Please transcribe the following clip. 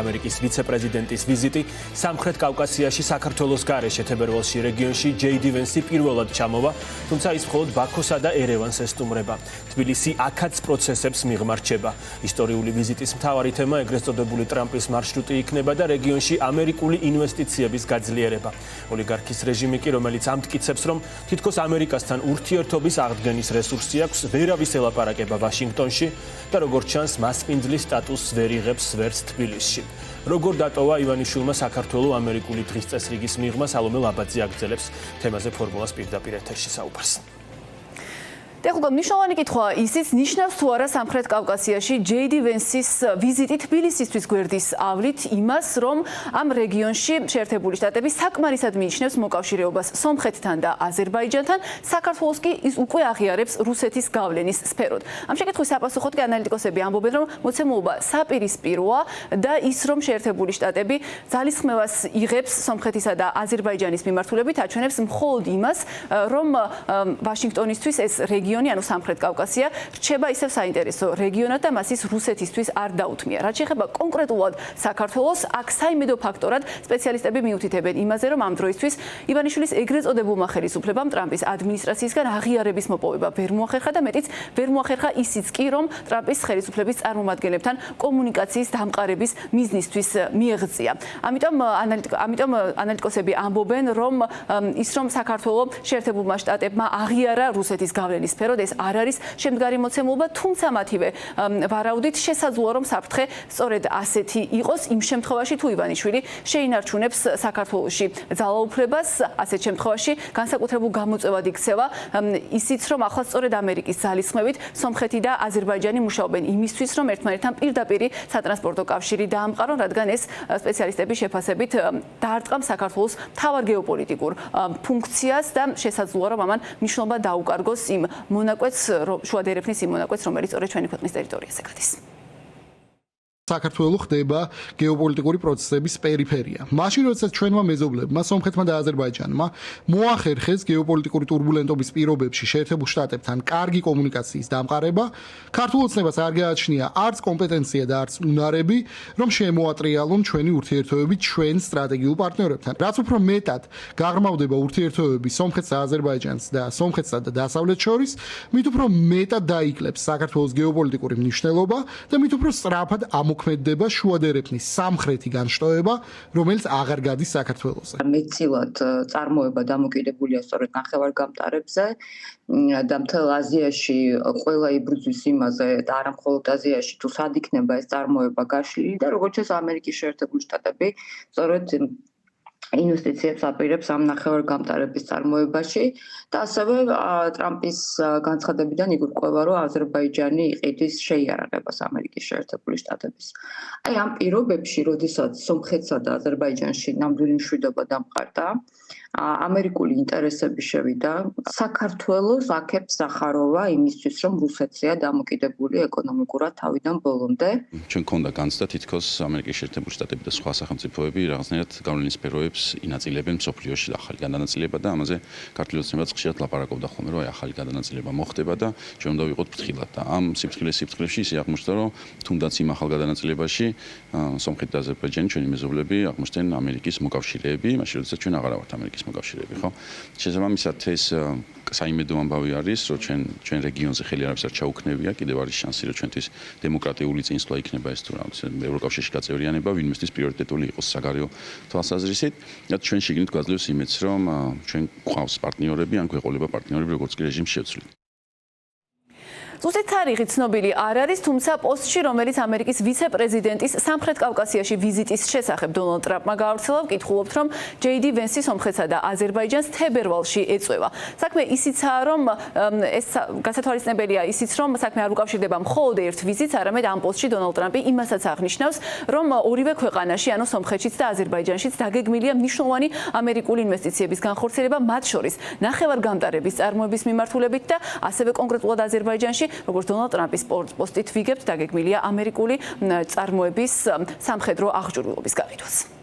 ამერიკის ვიცე-პრეზიდენტის ვიზიტი სამხრეთ კავკასიაში საქართველოს გარეშე თებერვალში რეგიონში ჯეიდი ვენსი პირველად ჩამოვა, თუმცა ის მხოლოდ ბაქოსა და ერევანს ესტუმრება. თბილისი აქაც პროცესებს მიღმარჩება. ისტორიული ვიზიტის მთავარი თემა ეგრეთ წოდებული ტრამპის მარშრუტი იქნება და რეგიონში ამერიკული ინვესტიციების გაძლიერება. ოლიგარქის რეჟიმი კი, რომელიც ამტკიცებს, რომ თითქოს ამერიკასთან ურთიერთობის აღდგენის რესურსი აქვს, ვერავის ელაპარაკება ვაშინგტონში და როგორც ჩანს, მასპინძლის სტატუსს ვერ იღებს ვერც თბილისში. როგორ დატოვა ივანიშვილმა საქართველოს ამერიკული დღის წესრიგის მიღმა, სალომე ლაბაძე აგრძელებს თემაზე ფორმულას პირდაპირ ეთერში საუბარს. ეხლა მნიშვნელოვანი კითხვა ისიც ნიშნავს თუ არა სამხრეთ კავკასიაში ჯეიდი ვენსის ვიზიტი თბილისისთვის გვერდის ავლით იმას, რომ ამ რეგიონში შეერთებული შტატები საკმარისად მიიჩნევს მოკავშირეობას სომხეთთან და აზერბაიჯანთან, საქართველოს კი ის უკვე აღიარებს რუსეთის გავლენის სფეროდ. ამ შეკითხვის საპასუხოდ კი ანალიტიკოსები ამბობენ, რომ მოცემულობა საპირისპიროა და ის, რომ შეერთებული შტატები ძალისხმევას იღებს სომხეთისა და აზერბაიჯანის მიმართულებით, აჩვენებს მხოლოდ იმას, რომ ვაშინგტონისთვის ეს რეგიონი ანუ სამხრეთ კავკასია რჩება ისევ საინტერესო რეგიონად და მას ის რუსეთისთვის არ დაუთმია. რაც შეეხება კონკრეტულად საქართველოს, აქ საიმედო ფაქტორად სპეციალისტები მიუთითებენ იმაზე, რომ ამ დროისთვის ივანიშვილის ეგრეთ წოდებულმა ხელისუფლებამ ტრამპის ადმინისტრაციისგან აღიარების მოპოვება ვერ მოახერხა და მეტიც ვერ მოახერხა ისიც კი, რომ ტრამპის ხელისუფლების წარმომადგენლებთან კომუნიკაციის დამყარების მიზნისთვის მიეღწია. ამიტომ ანალიტიკოსები ამბობენ, რომ ის რომ საქართველოს შეერთებულმა შტატებმა აღიარა რუსეთის გავლენის სფეროდ, ეს არ არის შემდგარი მოცემულობა, თუმცა მათივე ვარაუდით შესაძლოა, რომ საფრთხე სწორედ ასეთი იყოს იმ შემთხვევაში, თუ ივანიშვილი შეინარჩუნებს საქართველოში ძალაუფლებას, ასეთ შემთხვევაში განსაკუთრებულ გამოწვევად იქცევა ისიც, რომ ახლა სწორედ ამერიკის ძალისხმევით სომხეთი და აზერბაიჯანი მუშაობენ იმისთვის, რომ ერთმანეთთან პირდაპირი სატრანსპორტო კავშირი დაამყარონ, რადგან ეს სპეციალისტების შეფასებით დაარტყამ საქართველოს მთავარ გეოპოლიტიკურ ფუნქციას და შესაძლოა, რომ ამან მნიშვნელობა დაუკარგოს იმ მონაკვეთს, შუა დერეფნის იმ მონაკვეთს, რომელიც სწორედ ჩვენი ქვეყნის ტერიტორიაზე გადის. საქართველოს ხდება გეოპოლიტიკური პროცესების პერიფერია. მაშინ როდესაც ჩვენმა მეზობლებმა, სომხეთმა და აზერბაიჯანმა მოახერხეს გეოპოლიტიკური ტურბულენტობის პირობებში შეერთებულ შტატებთან კარგი კომუნიკაციის დამყარება, ქართულ ოცნებას არ გააჩნია არც კომპეტენცია და არც უნარები, რომ შემოატრიალონ ჩვენი ურთიერთობები ჩვენ სტრატეგიულ პარტნიორებთან. რაც უფრო მეტად გაღრმავდება ურთიერთობები სომხეთს და აზერბაიჯანს და სომხეთსა და დასავლეთს შორის, მით უფრო მეტად დაიკლებს საქართველოს გეოპოლიტიკური მნიშვნელობა და მით უფრო სწრაფად მოქმედება შუა დერეფნის სამხრეთი განშტოება, რომელიც აღარ გადის საქართველოსზე. მეტწილად წარმოება დამოკიდებულია სწორედ ნახევარგამტარებზე და მთელ აზიაში ყველა იბრძვის იმაზე და არა მხოლოდ აზიაში, თუ სად იქნება ეს წარმოება გაშლილი და როგორც ეს ამერიკის შეერთებული შტატები სწორედ ინვესტიციებს აპირებს ამ ნახევარგამტარების წარმოებაში და ასევე ტრამპის განცხადებიდან იგურკვევა, რომ აზერბაიჯანი იყიდის შეიარაღებას ამერიკის შეერთებული შტატების. აი ამ პირობებში, როდესაც სომხეთსა და აზერბაიჯანში ნამდვილი მშვიდობა დამყარდა, ამერიკული ინტერესები შევიდა, საქართველოს აქებს სახაროვა იმისთვის, რომ რუსეთია დამოკიდებული ეკონომიკურად თავიდან ბოლომდე. ჩვენ გქონდა განცდა თითქოს ამერიკის შეერთებული შტატები და სხვა სახელმწიფოები რაღაცნაირად გავლენის სფეროებს ინაწილებენ მსოფლიოში ახალი გადანაწილება და ამაზე ქართული ოცნებაც ხშირად ლაპარაკობდა ხოლმე, რომ აი ახალი გადანაწილება მოხდება და ჩვენ უნდა ვიყოთ ფრთხილად და ამ სიფრთხილეში ისე აღმოჩნდა, რომ თუნდაც იმ ახალ გადანაწილებაში სომხეთი და აზერბაიჯანი ჩვენი მეზობლები აღმოჩნდნენ ამერიკის მოკავშირეები, მაშინ როდესაც ჩვენ აღარ ვართ ამერიკის მოკავშირეები, ხო? შესაბამისად ეს საიმედო ამბავი არის, რომ ჩვენ რეგიონზე ხელი არავის არ ჩაუქნევია, კიდევ არის შანსი, რომ ჩვენთვის დემოკრატიული წინსვლა იქნება ეს თუ რა, ევროკავშირში გაწევრიანება, ვინმესთვის პრიორიტეტული იყოს საგარეო თვალსაზრისით. და ჩვენ შეგნით გვაძლევს იმედს, რომ ჩვენ გვყავს პარტნიორები, ან გვეყოლება პარტნიორები, როგორც კი რეჟიმს შევცვლით. ზუსტი თარიღი ცნობილი არ არის, თუმცა პოსტში, რომელიც ამერიკის ვიცე-პრეზიდენტის სამხრეთ კავკასიაში ვიზიტის შესახებ დონალდ ტრამპმა გაავრცელა, ვკითხულობთ, რომ ჯეიდი ვენსი სომხეთსა და აზერბაიჯანს თებერვალში ეწვევა. საქმე ისიცაა, რომ ეს გასათვალისწინებელია ისიც, რომ საქმე არ უკავშირდება მხოლოდ ერთ ვიზიტს, არამედ ამ პოსტში დონალდ ტრამპი იმასაც აღნიშნავს, რომ ორივე ქვეყანაში, ანუ სომხეთშიც და აზერბაიჯანშიც დაგეგმილია მნიშვნელოვანი ამერიკული ინვესტიციების განხორციელება, მათ შორის ნახევარგამტარების წარმოების მიმართულებით და ასევე კონკრეტულად აზერბაიჯანში, როგორც დონალდ ტრამპის პოსტით ვიგებთ, დაგეგმილია ამერიკული წარმოების სამხედრო აღჭურვილობის გაყიდვაც.